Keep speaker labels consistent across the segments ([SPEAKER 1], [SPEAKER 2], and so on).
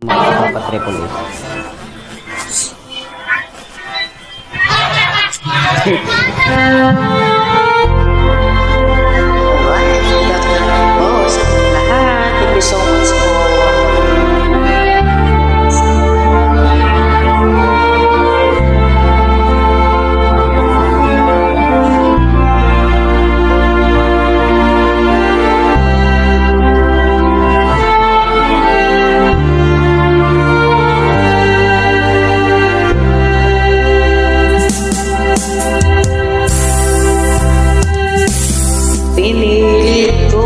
[SPEAKER 1] Mga pa-triple
[SPEAKER 2] Thank you so much po. Pinilit ko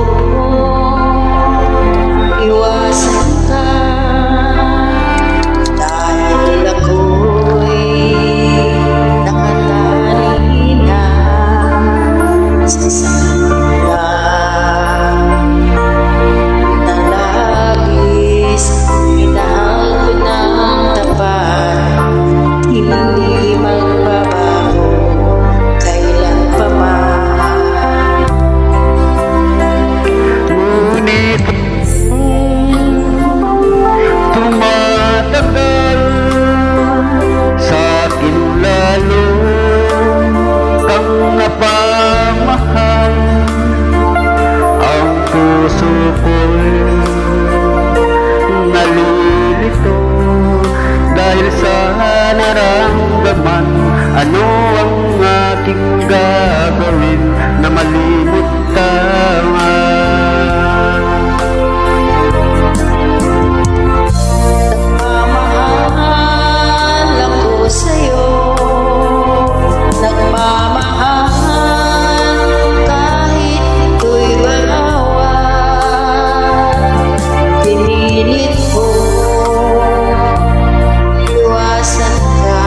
[SPEAKER 2] iwasan ka dahil ako'y nakatali na sa isang na labis. Minahal ko ng tapat, hindi magbabago kailan pa man.
[SPEAKER 3] Napamahal ang puso ko'y nalilito dahil sa naramdaman. Ano ang aking gagawin na malimot tama?
[SPEAKER 2] Nagmamahal ako sa'yo, nagmamahal kahit ito'y bawal. Pinilit ko iwasan ka,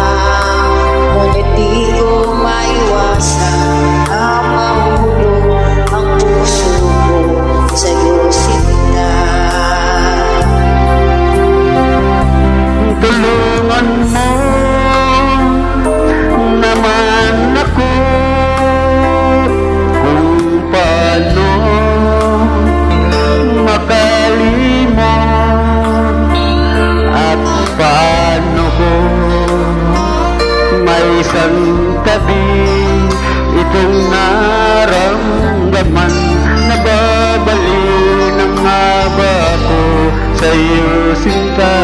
[SPEAKER 2] ngunit di ko maiwasan ang mahulog ang puso ko sa'yo sinta.
[SPEAKER 3] Tulungan mo naman ako kung paano makalimot at paano ko may isang tabi itong naramdaman. Nababaliw na nga ba ako sa iyo sinta?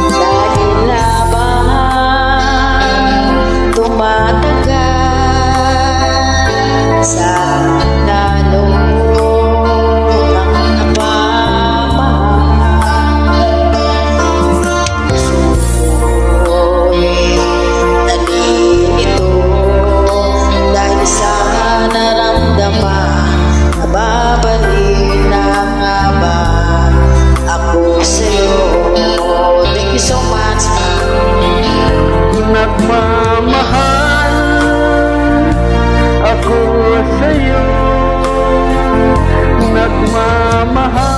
[SPEAKER 2] Dahil labang tumatagal sa nalulog ang napamahal, puso ko'y nalilito dahil sa naramdaman. Nababaliw na nga ba ako sa'yo? Thank you so much.
[SPEAKER 3] Nagmamahal ako sa'yo, nagmamahal